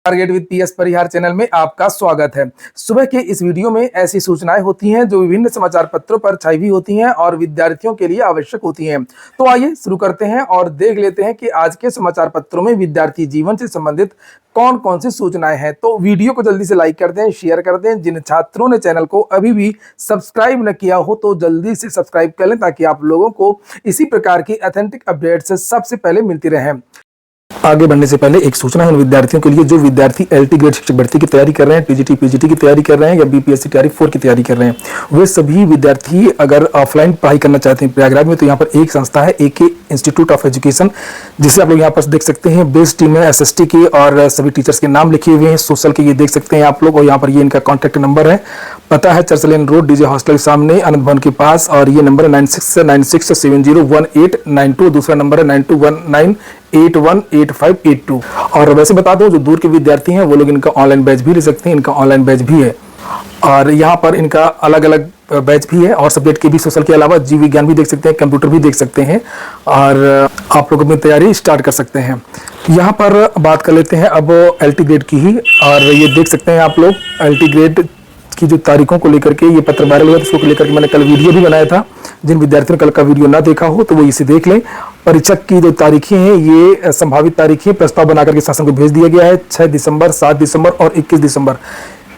Target with PS Parihar channel में आपका स्वागत है। सुबह के इस वीडियो में ऐसी सूचनाएं होती हैं जो विभिन्न समाचार पत्रों पर छाई हुई होती हैं और विद्यार्थियों के लिए आवश्यक होती हैं। तो आइए शुरू करते हैं और देख लेते हैं कि आज के समाचार पत्रों में विद्यार्थी जीवन से संबंधित कौन कौन सी सूचनाएं हैं। तो वीडियो को जल्दी से लाइक कर दें, शेयर कर दें। जिन छात्रों ने चैनल को अभी भी सब्सक्राइब न किया हो तो जल्दी से सब्सक्राइब कर लें ताकि आप लोगों को इसी प्रकार की ऑथेंटिक अपडेट्स सबसे पहले मिलती रहें। आगे बढ़ने से पहले एक सूचना है उन विद्यार्थियों के लिए जो विद्यार्थी एलटी ग्रेड शिक्षक भर्ती की तैयारी कर रहे हैं, टीजीटी पीजीटी की तैयारी कर रहे हैं या बीपीएससी तैयारी 4 की तैयारी कर रहे हैं। वे सभी विद्यार्थी अगर ऑफलाइन पढ़ाई करना चाहते हैं प्रयागराज में, तो यहाँ पर एक संस्था है एके इंस्टीट्यूट ऑफ एजुकेशन, जिसे आप लोग यहाँ पर देख सकते हैं। बेस्ट टीम है एसएसटी की और सभी टीचर्स के नाम लिखे हुए हैं। सोशल के ये देख सकते हैं आप लोग, और यहाँ पर ये इनका कॉन्टैक्ट नंबर है। पता है church lane road DJ hostel के सामने आनंद भवन के पास, और ये नंबर है 9696701892। दूसरा नंबर है 9219818582। और वैसे बता दो जो दूर के विद्यार्थी हैं वो लोग इनका ऑनलाइन बैच भी ले सकते हैं। इनका ऑनलाइन बैच भी है और यहाँ पर इनका अलग अलग बैच भी है और सब्जेक्ट के भी। सोशल के अलावा जीव विज्ञान भी देख सकते हैं, कंप्यूटर भी देख सकते हैं और आप लोग अपनी तैयारी स्टार्ट कर सकते हैं। यहाँ पर बात कर लेते हैं अब एलटी ग्रेड की ही, और ये देख सकते हैं आप लोग एलटी ग्रेड की जो तारीखों को लेकर के ये पत्र वायरल हुआ, इसको लेकर के मैंने कल वीडियो भी बनाया था। जिन विद्यार्थियों ने कल का वीडियो ना देखा हो तो वो इसे देख लें। परीक्षा की जो तारीखें हैं ये संभावित तारीखें प्रस्ताव बनाकर के शासन को भेज दिया गया है। 6 दिसंबर, 7 दिसंबर और 21 दिसंबर।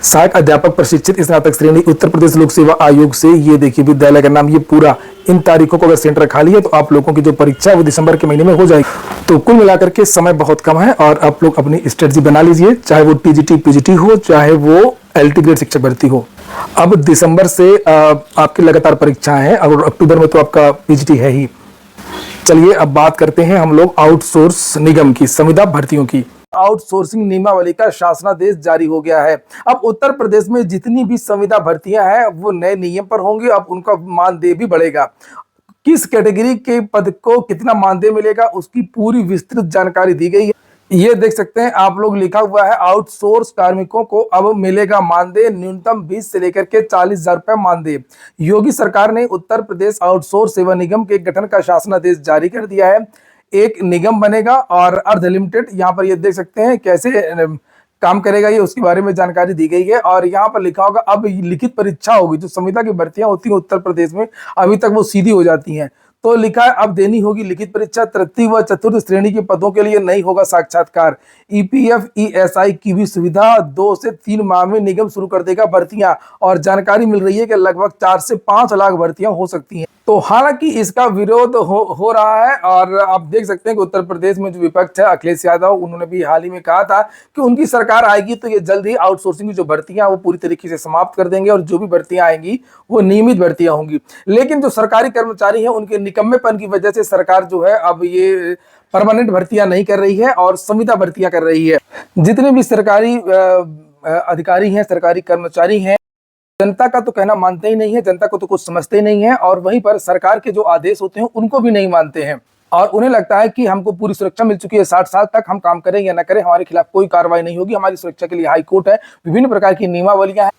60 अध्यापक प्रशिक्षित स्नातक श्रेणी उत्तर प्रदेश लोक सेवा आयोग से, ये देखिए विद्यालय का नाम, ये पूरा इन तारीखों को अगर सेंटर खाली है तो आप लोगों की जो परीक्षा है वो दिसंबर के महीने में हो जाएगी। तो कुल मिलाकर के समय बहुत कम है और आप लोग अपनी स्ट्रेटजी बना लीजिए, चाहे वो टीजीटी पीजीटी हो चाहे वो एलटी ग्रेड शिक्षक भर्ती हो। अब दिसंबर से आपकी लगातार परीक्षाएं हैं और अक्टूबर में तो आपका पीजीटी है ही। चलिए अब बात करते हैं हम लोग आउटसोर्स निगम की संविदा भर्तियों की। आउटसोर्सिंग नियमावली का शासनादेश जारी हो गया है। अब उत्तर प्रदेश में जितनी भी संविदा भर्तियां हैं वो नए नियम पर होंगी। अब उनका मानदेय भी बढ़ेगा। किस कैटेगरी के पद को कितना मानदेय मिलेगा उसकी पूरी विस्तृत जानकारी दी गई है। ये देख सकते हैं आप लोग, लिखा हुआ है आउटसोर्स कार्मिकों को अब मिलेगा मानदेय न्यूनतम 20 से लेकर के 40,000 रुपए मानदेय। योगी सरकार ने उत्तर प्रदेश आउटसोर्स सेवा निगम के गठन का शासनादेश जारी कर दिया है। एक निगम बनेगा और अर्ध लिमिटेड, यहाँ पर ये देख सकते हैं कैसे काम करेगा ये उसके बारे में जानकारी दी गई है। और यहाँ पर लिखा होगा अब लिखित परीक्षा होगी। जो संविदा की भर्तियां होती हैं उत्तर प्रदेश में अभी तक वो सीधी हो जाती हैं, तो लिखा है अब देनी होगी लिखित परीक्षा। तृतीय व चतुर्थ श्रेणी के पदों के लिए नहीं होगा साक्षात्कार। ईपीएफ ईएसआई की भी सुविधा 2 से 3 माह में निगम शुरू कर देगा भर्तियां, और जानकारी मिल रही है कि लगभग 4 से 5 लाख भर्तियां हो सकती हैं। तो हालांकि इसका विरोध हो रहा है और आप देख सकते हैं कि उत्तर प्रदेश में जो विपक्ष है अखिलेश यादव, उन्होंने भी हाल ही में कहा था कि उनकी सरकार आएगी तो ये जल्द ही आउटसोर्सिंग की जो भर्तियां वो पूरी तरीके से समाप्त कर देंगे और जो भी भर्तियां आएंगी वो नियमित भर्तियां होंगी। लेकिन जो सरकारी कर्मचारी हैं उनके निकम्मेपन की वजह से सरकार जो है अब ये परमानेंट भर्तियां नहीं कर रही है और संविदा भर्तियां कर रही है। जितने भी सरकारी अधिकारी हैं, सरकारी कर्मचारी हैं, जनता का तो कहना मानते ही नहीं है, जनता को तो कुछ समझते ही नहीं है और वहीं पर सरकार के जो आदेश होते हैं उनको भी नहीं मानते हैं। और उन्हें लगता है कि हमको पूरी सुरक्षा मिल चुकी है, 60 साल तक हम काम करें या न करें हमारे खिलाफ कोई कार्रवाई नहीं होगी, हमारी सुरक्षा के लिए हाई कोर्ट है, विभिन्न प्रकार की नियमावलियां हैं।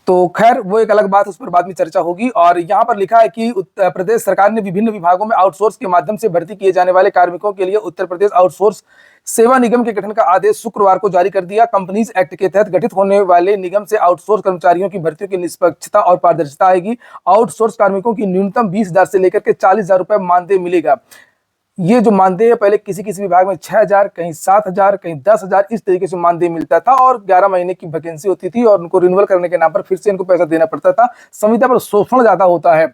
तो खैर वो एक अलग बात, उस पर बाद में चर्चा होगी। और यहाँ पर लिखा है कि उत्तर प्रदेश सरकार ने विभिन्न विभागों में आउटसोर्स के माध्यम से भर्ती किए जाने वाले कार्मिकों के लिए उत्तर प्रदेश आउटसोर्स सेवा निगम के गठन का आदेश शुक्रवार को जारी कर दिया। कंपनीज एक्ट के तहत गठित होने वाले निगम से आउटसोर्स कर्मचारियों की भर्तियों की निष्पक्षता और पारदर्शिता आएगी। आउटसोर्स कार्मिकों की न्यूनतम 20,000 से लेकर के 40,000 रुपए मानदेय मिलेगा। ये जो मानदेय है पहले किसी किसी विभाग में 6,000, कहीं 7,000, कहीं 10,000 इस तरीके से मानदेय मिलता था और 11 महीने की वैकेंसी होती थी और उनको रिन्यूअल करने के नाम पर फिर से इनको पैसा देना पड़ता था। संविदा पर शोषण ज्यादा होता है,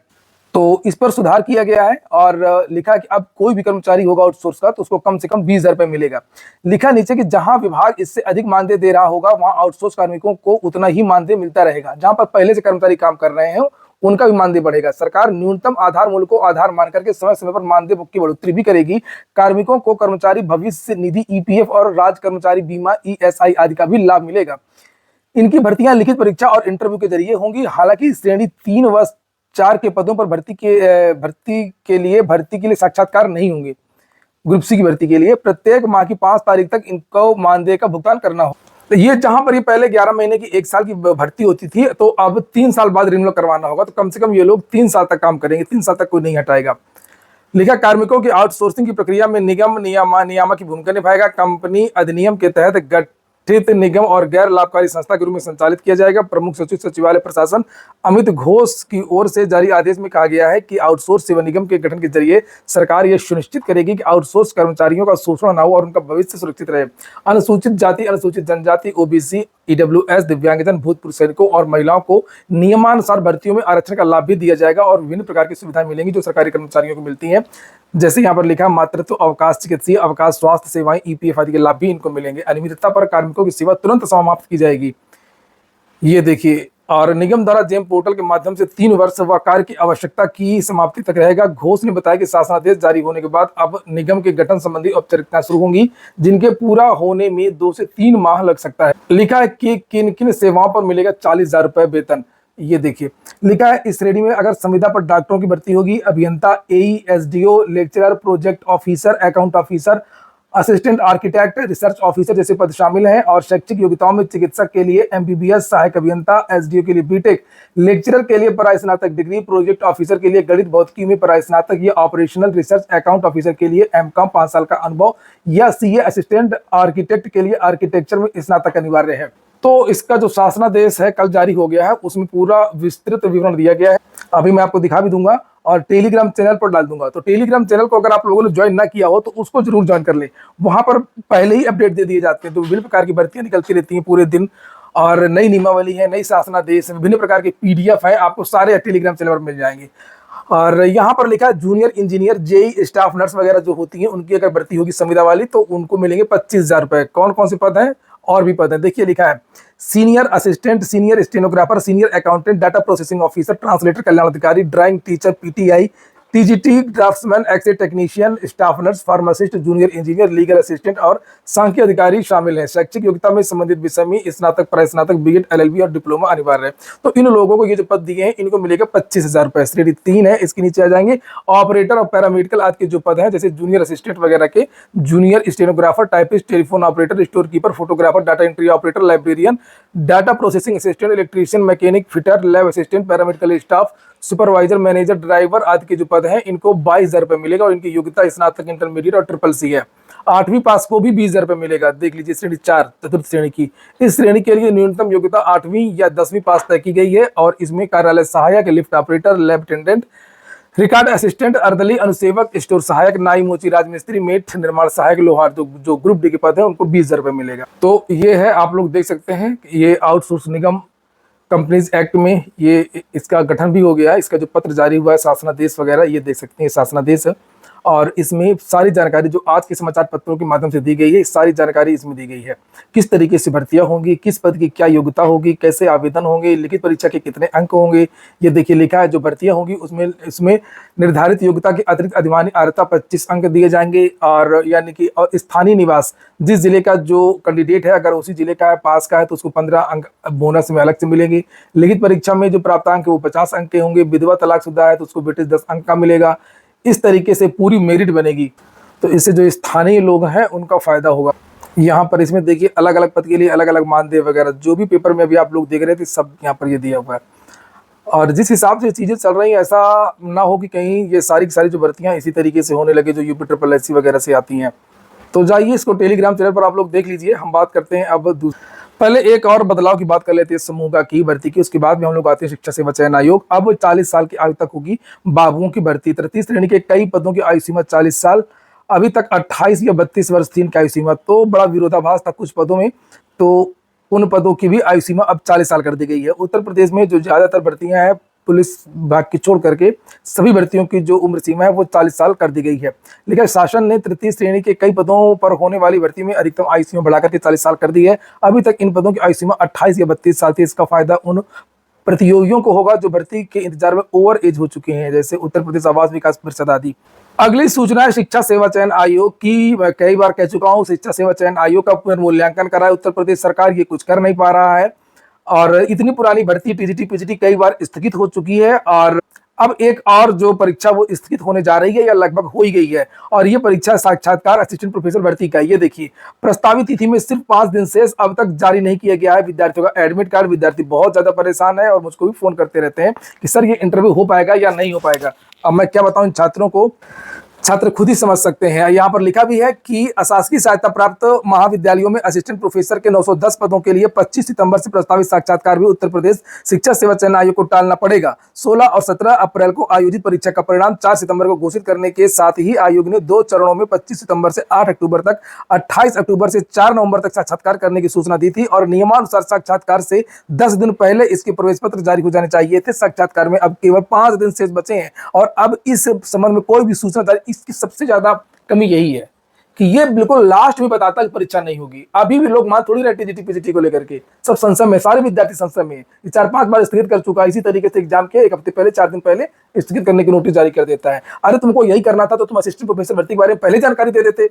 तो इस पर सुधार किया गया है और लिखा है कि अब कोई भी कर्मचारी होगा आउटसोर्स का तो उसको कम से कम 20,000 रुपए मिलेगा। लिखा नीचे कि जहां विभाग इससे अधिक मानदेय दे रहा होगा वहां आउटसोर्स कार्मिकों को उतना ही मानदेय मिलता रहेगा। जहां पर पहले से कर्मचारी काम कर रहे हैं उनका भी मानदेय बढ़ेगा। सरकार न्यूनतम आधार मूल्य को आधार मान करके समय समय पर मानदेय की बढ़ोतरी भी करेगी। कार्मिकों को कर्मचारी भविष्य निधि ईपीएफ और राज्य कर्मचारी बीमा ईएसआई आदि का भी लाभ मिलेगा। इनकी भर्तियां लिखित परीक्षा और इंटरव्यू के जरिए होंगी। हालांकि श्रेणी 3 व 4 के पदों पर भर्ती के लिए साक्षात्कार नहीं होंगे। ग्रुप सी की भर्ती के लिए प्रत्येक माह की 5 तारीख तक इनको मानदेय का भुगतान करना हो। तो ये जहां पर ये पहले 11 महीने की 1 साल की भर्ती होती थी तो अब 3 साल बाद रिन्यूअल करवाना होगा। तो कम से कम ये लोग 3 साल तक काम करेंगे, 3 साल तक कोई नहीं हटाएगा। लिखा कार्मिकों की आउटसोर्सिंग की प्रक्रिया में निगम नियामक की भूमिका निभाएगा। कंपनी अधिनियम के तहत प्रतिष्ठित निगम और गैर लाभकारी संस्था के रूप में संचालित किया जाएगा। प्रमुख सचिव सचिवालय प्रशासन अमित घोष की ओर से जारी आदेश में कहा गया है कि आउटसोर्स सेवा निगम के गठन के जरिए सरकार यह सुनिश्चित करेगी कि आउटसोर्स कर्मचारियों का शोषण न हो और उनका भविष्य सुरक्षित रहे। अनुसूचित जाति, अनुसूचित जनजाति, ओबीसी, ईडब्ल्यूएस, दिव्यांगजन, भूतपूर्व सैनिकों और महिलाओं को नियमानुसार भर्तियों में आरक्षण का लाभ भी दिया जाएगा और विभिन्न प्रकार की सुविधाएं मिलेंगी जो सरकारी कर्मचारियों को मिलती हैं। जैसे यहाँ पर लिखा है, मातृत्व अवकाश, चिकित्सीय अवकाश, स्वास्थ्य सेवाएं, ईपीएफ आदि के लाभ भी इनको मिलेंगे। अनियमितता पर कार्मिकों की सेवा तुरंत समाप्त की जाएगी। ये देखिए, और निगम द्वारा जेम पोर्टल के माध्यम से 3 वर्ष व कार्य की आवश्यकता की समाप्ति तक रहेगा। घोष ने बताया कि शासनादेश जारी होने के बाद अब निगम के गठन संबंधी औपचारिकताएं शुरू होंगी, जिनके पूरा होने में 2 से 3 माह लग सकता है। लिखा है कि किन किन सेवाओं पर मिलेगा 40,000 रुपए वेतन। ये देखिए, लिखा है इस श्रेणी में अगर संविदा पर डॉक्टरों की भर्ती होगी, अभियंता, AE, SDO, lecturer, project officer, account officer, assistant architect, research officer जैसे पद शामिल हैं। और शैक्षिक योग्यताओं में चिकित्सक के लिए एमबीबीएस, सहायक अभियंता, एसडीओ के लिए बीटेक, लेक्चरर के लिए परास्नातक डिग्री, प्रोजेक्ट ऑफिसर के लिए गणित भौतिकी में परास्नातक या ऑपरेशनल रिसर्च, अकाउंट ऑफिसर के लिए एमकॉम 5 साल का अनुभव या सीए, असिस्टेंट आर्किटेक्ट के लिए आर्किटेक्चर में स्नातक अनिवार्य है। तो इसका जो शासनादेश है कल जारी हो गया है, उसमें पूरा विस्तृत विवरण दिया गया है। अभी मैं आपको दिखा भी दूंगा और टेलीग्राम चैनल पर डाल दूंगा। तो टेलीग्राम चैनल को अगर आप लोगों ने ज्वाइन ना किया हो तो उसको जरूर ज्वाइन कर ले। वहां पर पहले ही अपडेट दे दिए जाते हैं। तो विभिन्न प्रकार की भर्तियां निकलती रहती हैं पूरे दिन, और नई नियमावली है, नई शासनादेश है, विभिन्न प्रकार के पीडीएफ है, आपको सारे टेलीग्राम चैनल पर मिल जाएंगे। और यहाँ पर लिखा है junior engineer, JE, staff nurse वगैरह जो होती हैं उनकी अगर भर्ती होगी संविदा वाली तो उनको मिलेंगे 25,000 रुपए। कौन कौन से पद हैं? और भी पद है, देखिए लिखा है senior assistant, senior stenographer, senior accountant, data processing officer, translator, कल्याण अधिकारी, drawing teacher, PTI, TGT, draftsman, x-ray technician, staff nurse, pharmacist, junior engineer, legal assistant और सांख्यिकी अधिकारी शामिल हैं। शैक्षिक योग्यता में संबंधित विषय में स्नातक, परास्नातक, बीएड, एलएलबी और डिप्लोमा अनिवार्य है। तो इन लोगों को ये जो पद दिए हैं इनको मिलेगा 25,000 रुपए। श्रेणी 3 है, इसके नीचे आ जाएंगे ऑपरेटर और पैरामेडिकल आदि के जो पद हैं, जैसे जूनियर असिस्टेंट वगैरह के, junior stenographer, typist, telephone operator, store keeper, photographer, data entry operator, librarian, data processing assistant, electrician, mechanic, fitter, lab assistant, paramedical staff, supervisor, manager, driver आदि के जो पद हैं इनको 22,000 रुपए मिलेगा। और इनकी योग्यता स्नातक, इंटरमीडिएट और ट्रिपल सी है। 8वीं पास को भी 20,000 रुपए मिलेगा। देख लीजिए श्रेणी 4 चतुर्थ श्रेणी की, इस श्रेणी के लिए न्यूनतम योग्यता 8वीं या 10वीं पास तय की गई है। और इसमें कार्यालय सहायक, lift operator, lab attendant, record assistant, अर्दली अनुसेवक, स्टोर सहायक, नाई, मोची, राजमिस्त्री, मेट, निर्माण सहायक, लोहार जो ग्रुप डी के पद है उनको 20,000 रुपए मिलेगा। तो ये है, आप लोग देख सकते हैं, ये आउटसोर्स निगम कंपनीज एक्ट में ये इसका गठन भी हो गया है। इसका जो पत्र जारी हुआ है, शासनादेश वगैरह, ये देख सकते हैं शासनादेश है। और इसमें सारी जानकारी जो आज के समाचार पत्रों के माध्यम से दी गई है, सारी जानकारी इसमें दी गई है। किस तरीके से भर्तियां होंगी, किस पद की क्या योग्यता होगी, कैसे आवेदन होंगे, लिखित परीक्षा के कितने अंक होंगे, ये देखिए लिखा है। जो भर्तियां होंगी उसमें इसमें निर्धारित योग्यता के अतिरिक्त अधिमानी अर्हता 25 अंक दिए जाएंगे। और यानी कि और स्थानीय निवास, जिस जिले का जो कैंडिडेट है अगर उसी जिले का है, पास का है, तो उसको 15 अंक बोनस में अलग से मिलेंगे। लिखित परीक्षा में जो प्राप्तांक है वो 50 अंक के होंगे। विधवा तलाकशुदा है तो उसको वेटेज 10 अंक का मिलेगा। इस तरीके से पूरी मेरिट बनेगी। तो इससे जो स्थानीय लोग हैं उनका फायदा होगा। यहाँ पर इसमें देखिए अलग अलग पद के लिए अलग अलग मानदेय वगैरह जो भी पेपर में अभी आप लोग देख रहे थे सब यहाँ पर ये दिया हुआ है। और जिस हिसाब से चीज़ें चल रही हैं ऐसा ना हो कि कहीं ये सारी की सारी जो भर्तियाँ इसी तरीके से होने लगे जो यूपी ट्रिपल एससी वगैरह से आती हैं। तो जाइए इसको टेलीग्राम चैनल पर आप लोग देख लीजिए। हम बात करते हैं अब पहले एक और बदलाव की बात कर लेते हैं समूह का की भर्ती की, उसके बाद में हम लोग आते हैं शिक्षा सेवा चयन आयोग। अब 40 साल की आयु तक होगी बाबुओं की भर्ती। 33 श्रेणी के कई पदों की आयु सीमा 40 साल, अभी तक 28 या 32 वर्ष थी इनकी आयु सीमा। तो बड़ा विरोधाभास था कुछ पदों में, तो उन पदों की भी आयु सीमा अब 40 साल कर दी गई है। उत्तर प्रदेश में जो ज्यादातर भर्तियां हैं पुलिस विभाग की छोड़ करके सभी भर्तियों की जो उम्र सीमा है वो 40 साल कर दी गई है। लेकिन शासन ने 33 श्रेणी के कई पदों पर होने वाली भर्ती में अधिकतम आयु सीमा बढ़ाकर के 40 साल कर दी है। अभी तक इन पदों की आयु सीमा 28 या 32 साल थी। इसका फायदा उन प्रतियोगियों को होगा जो भर्ती के इंतजार में ओवर एज हो चुके हैं, जैसे उत्तर प्रदेश आवास विकास परिषद आदि। अगली सूचना है शिक्षा सेवा चयन आयोग की। मैं कई बार कह चुका हूँ, शिक्षा सेवा चयन आयोग का पुनर्मूल्यांकन कराए उत्तर प्रदेश सरकार, ये कुछ कर नहीं पा रहा है। और इतनी पुरानी भर्ती टीजीटी पीजीटी कई बार स्थगित हो चुकी है और अब एक और जो परीक्षा वो स्थगित होने जा रही है या लगभग हो ही गई है। और ये परीक्षा साक्षात्कार असिस्टेंट प्रोफेसर भर्ती का, ये देखिए प्रस्तावित तिथि में सिर्फ 5 दिन शेष, अब तक जारी नहीं किया गया है विद्यार्थियों का एडमिट कार्ड। विद्यार्थी बहुत ज्यादा परेशान है और मुझको भी फोन करते रहते हैं कि सर ये इंटरव्यू हो पाएगा या नहीं हो पाएगा। अब मैं क्या बताऊं इन छात्रों को, छात्र खुद ही समझ सकते हैं। यहाँ पर लिखा भी है कि अशासकीय सहायता प्राप्त महाविद्यालयों में असिस्टेंट प्रोफेसर के 910 पदों के लिए 25 सितंबर से प्रस्तावित साक्षात्कार भी उत्तर प्रदेश शिक्षा सेवा चयन आयोग को टालना पड़ेगा। 16 और 17 अप्रैल को आयोजित परीक्षा का परिणाम 4 सितंबर को घोषित करने के साथ ही आयोग ने 2 चरणों में 25 सितंबर से 8 अक्टूबर तक, 28 अक्टूबर से 4 नवंबर तक साक्षात्कार करने की सूचना दी थी और नियमानुसार साक्षात्कार से 10 दिन पहले इसके प्रवेश पत्र जारी हो जाने चाहिए थे। साक्षात्कार में अब केवल 5 दिन शेष बचे हैं और अब इस संबंध में कोई भी सूचना जारी, इसकी सबसे ज्यादा कमी यही है कि ये बिल्कुल लास्ट में बताता है परीक्षा नहीं होगी। अभी भी लोग मान थोड़ी रहे टीजीटी पीजीटी को लेकर के, सब संशय में, सारे विद्यार्थी संशय में। ये 4-5 बार स्थगित कर चुका है इसी तरीके से एग्जाम के 1 हफ्ते पहले, 4 दिन पहले स्थगित करने की नोटिस जारी कर देता है। अरे तुमको यही करना था तो तुम असिस्टेंट प्रोफेसर भर्ती के बारे में पहले जानकारी दे देते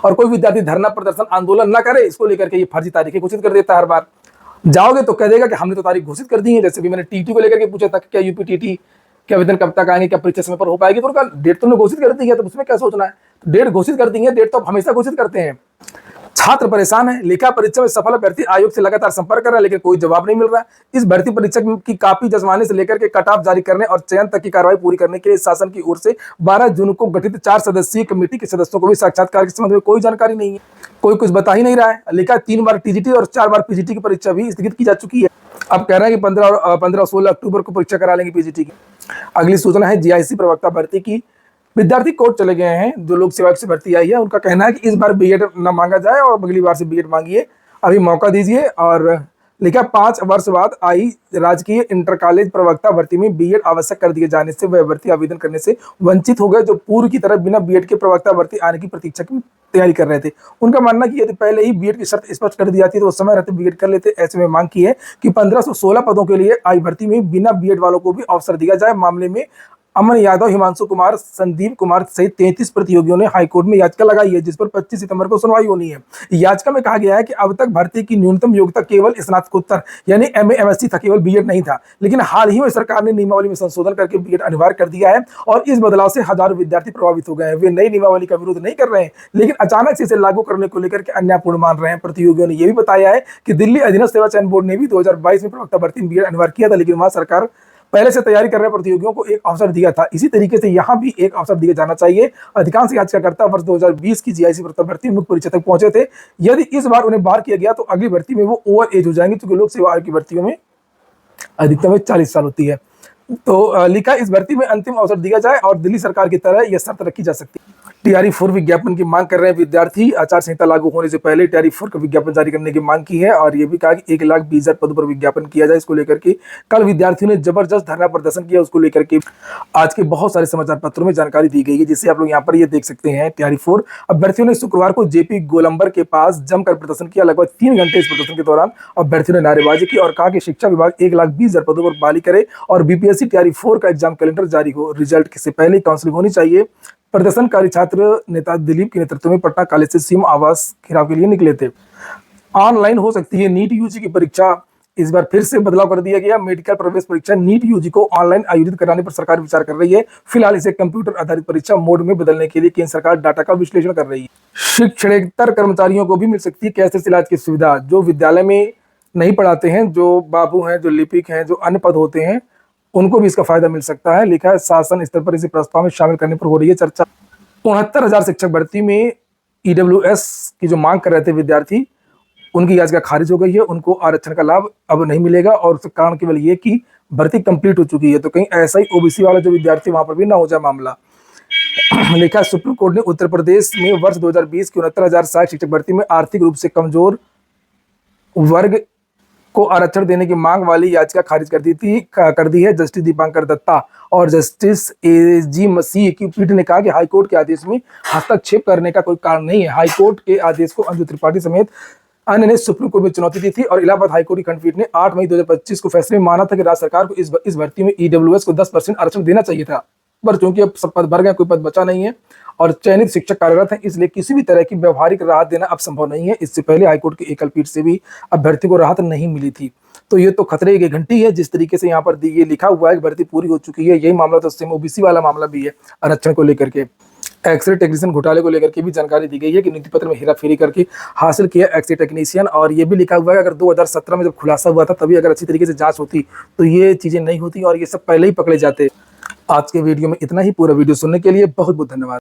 और कोई विद्यार्थी धरना प्रदर्शन आंदोलन न करे इसको लेकर के ये फर्जी तारीखें घोषित कर देता है। हर बार जाओगे तो कह देगा कि हमने तो तारीख घोषित कर दी है। जैसे भी मैंने टीटी को लेकर के पूछा था कि क्या यूपी टीटी के आवेदन कब तक आएंगे, क्या परीक्षा समय पर हो पाएगी, तो उनका डेट तुमने घोषित कर दी है तो उसमें क्या सोचना है। तो डेट घोषित कर दी है, डेट तो हमेशा घोषित करते हैं। छात्र परेशान है। लिखा परीक्षा में सफल अभ्यर्थी आयोग से लगातार संपर्क कर रहा है लेकिन कोई जवाब नहीं मिल रहा है। इस भर्ती परीक्षा की कॉपी जजमाने से लेकर के कट ऑफ जारी करने और चयन तक की कार्रवाई पूरी करने के लिए शासन की ओर से 12 जून को गठित 4 सदस्यीय कमेटी के सदस्यों को भी साक्षात्कार के संबंध में कोई जानकारी नहीं है, कोई कुछ बता ही नहीं रहा है। लिखा 3 बार टीजीटी और 4 बार पीजीटी की परीक्षा भी स्थगित की जा चुकी है। अब कह रहे हैं कि 15 और 16 अक्टूबर को परीक्षा करा लेंगे पीजीटी की। अगली सूचना है जीआईसी प्रवक्ता भर्ती की। विद्यार्थी कोर्ट चले गए हैं, जो लोक सेवा से भर्ती आई है उनका कहना है कि इस बार बीएड न मांगा जाए और अगली बार से बीएड मांगिए, अभी मौका दीजिए। और लिखा 5 वर्ष बाद आई राजकीय इंटर कॉलेज प्रवक्ता भर्ती में बीएड आवश्यक कर दिए जाने से वह भर्ती आवेदन करने से वंचित हो गए जो पूर्व की तरह बिना बीएड के प्रवक्ता भर्ती आने की प्रतीक्षा की तैयारी कर रहे थे। उनका मानना कि यदि पहले ही बीएड की शर्त स्पष्ट कर दी जाती तो वो समय रहते बीएड कर लेते। ऐसे में मांग की है कि 1516 पदों के लिए आई भर्ती में बिना बीएड वालों को भी अवसर दिया जाए। मामले में अमन यादव, हिमांशु कुमार, संदीप कुमार सहित 33 प्रतियोगियों ने हाईकोर्ट में याचिका लगाई है जिस पर 25 सितंबर को सुनवाई होनी है। याचिका में कहा गया है कि अब तक भर्ती की न्यूनतम योग्यता केवल स्नातकोत्तर यानी एमए एमएससी था, केवल बीएड नहीं था। लेकिन हाल ही में सरकार ने नियमावली में संशोधन करके बीएड अनिवार्य कर दिया है और इस बदलाव से हजारों विद्यार्थी प्रभावित हो गए हैं। वे नई नियमावली का विरोध नहीं कर रहे हैं लेकिन अचानक से इसे लागू करने को लेकर के अन्यायपूर्ण मान रहे हैं। प्रतियोगियों ने यह भी बताया है कि दिल्ली अधीनस्थ सेवा चयन बोर्ड ने भी 2022 में प्रवक्ता भर्ती में बीएड अनिवार्य किया था लेकिन वहां सरकार पहले से तैयारी कर रहे प्रतियोगियों को एक अवसर दिया था। इसी तरीके से यहाँ भी एक अवसर दिया जाना चाहिए। अधिकांश याचिकाकर्ता वर्ष 2020 की जीआईसी प्रवक्ता भर्ती मुख्य परीक्षा तक पहुंचे थे। यदि इस बार उन्हें बाहर किया गया तो अगली भर्ती में वो ओवर एज हो जाएंगे क्योंकि लोक सेवा आयोग की भर्तियों में अधिकतम 40 साल होती है। तो लिखा इस भर्ती में अंतिम अवसर दिया जाए और दिल्ली सरकार की तरह यह शर्त रखी जा सकती है। टीआरई 4 विज्ञापन की मांग कर रहे हैं विद्यार्थी। आचार संहिता लागू होने से पहले टीआरई 4 का विज्ञापन जारी करने की मांग की है और यह भी कहा कि 1,20,000 पदों पर विज्ञापन किया जाए। इसको लेकर के कल विद्यार्थियों ने जबरदस्त धरना प्रदर्शन किया। उसको लेकर के आज के बहुत सारे समाचार पत्रों में जानकारी दी गई है जिससे आप लोग यहाँ पर ये देख सकते हैं। टीआरई 4 अभ्यर्थियों ने शुक्रवार को जेपी गोलंबर के पास जमकर प्रदर्शन किया। लगभग 3 घंटे इस प्रदर्शन के दौरान अभ्यर्थियों ने नारेबाजी की और कहा कि शिक्षा विभाग 1,20,000 पदों पर बहाली करे और बीपीएससी टीआरई 4 का एग्जाम कैलेंडर जारी हो। रिजल्ट से पहले काउंसलिंग होनी चाहिए। प्रदर्शनकारी छात्र नेता दिलीप के नेतृत्व में पटना कॉलेज से सीएम आवास घेराव के लिए निकले थे। ऑनलाइन हो सकती है नीट यूजी की परीक्षा। इस बार फिर से बदलाव कर दिया गया। मेडिकल प्रवेश परीक्षा नीट यूजी को ऑनलाइन आयोजित कराने पर सरकार विचार कर रही है। फिलहाल इसे कंप्यूटर आधारित परीक्षा मोड में बदलने के लिए केंद्र सरकार डाटा का विश्लेषण कर रही है। शिक्षणेतर कर्मचारियों को भी मिल सकती है कैशलेस इलाज की सुविधा। जो विद्यालय में नहीं पढ़ाते हैं, जो बाबू हैं, जो लिपिक हैं, जो अन्य पद होते हैं, उनको भी इसका फायदा मिल सकता है। लिखा है शासन स्तर पर इसे प्रस्ताव में शामिल करने पर हो रही है चर्चा। 69,000 शिक्षक भर्ती में ईडब्ल्यूएस की जो मांग कर रहे थे विद्यार्थी, उनकी याचिका खारिज हो गई है। उनको आरक्षण का लाभ अब नहीं मिलेगा और उसका कारण केवल ये कि भर्ती कंप्लीट हो चुकी है। तो कहीं ऐसा ही ओबीसी वाला जो विद्यार्थी वहां पर भी ना हो जाए मामला। लिखा है सुप्रीम कोर्ट ने उत्तर प्रदेश में वर्ष 2020 की 69,000 शिक्षक भर्ती में आर्थिक रूप से कमजोर वर्ग को आरक्षण देने की मांग वाली याचिका खारिज कर दी है। जस्टिस दीपांकर दत्ता और जस्टिस एजी मसीह की पीठ ने कहा कि हाईकोर्ट के आदेश में हस्तक्षेप करने का कोई कारण नहीं है। हाईकोर्ट के आदेश को अंजू त्रिपाठी समेत अन्य ने सुप्रीम कोर्ट में चुनौती दी थी और इलाहाबाद हाईकोर्ट की खंडपीठ ने 8 मई 2025 को फैसले में माना था कि राज्य सरकार को इस भर्ती में ईडब्ल्यूएस को 10% आरक्षण देना चाहिए था। पर चूंकि अब सब पद भर गए, कोई पद बचा नहीं है और चयनित शिक्षक कार्यरत हैं, इसलिए किसी भी तरह की व्यवहारिक राहत देना अब संभव नहीं है। इससे पहले हाईकोर्ट की एकल पीठ से भी अभ्यर्थी को राहत नहीं मिली थी। तो ये तो खतरे की घंटी है। जिस तरीके से यहाँ पर ये लिखा हुआ है कि भर्ती पूरी हो चुकी है, यही मामला तो सेम ओबीसी वाला मामला भी है आरक्षण को लेकर के। एक्सरे टेक्नीशियन घोटाले को लेकर के भी जानकारी दी गई है कि नियुक्ति पत्र में हेराफेरी करके हासिल किया एक्सरे टेक्नीशियन। और ये भी लिखा हुआ है अगर 2017 में जब खुलासा हुआ था तभी अगर अच्छी तरीके से जांच होती तो ये चीजें नहीं होती और ये सब पहले ही पकड़े जाते। आज के वीडियो में इतना ही। पूरा वीडियो सुनने के लिए बहुत बहुत धन्यवाद।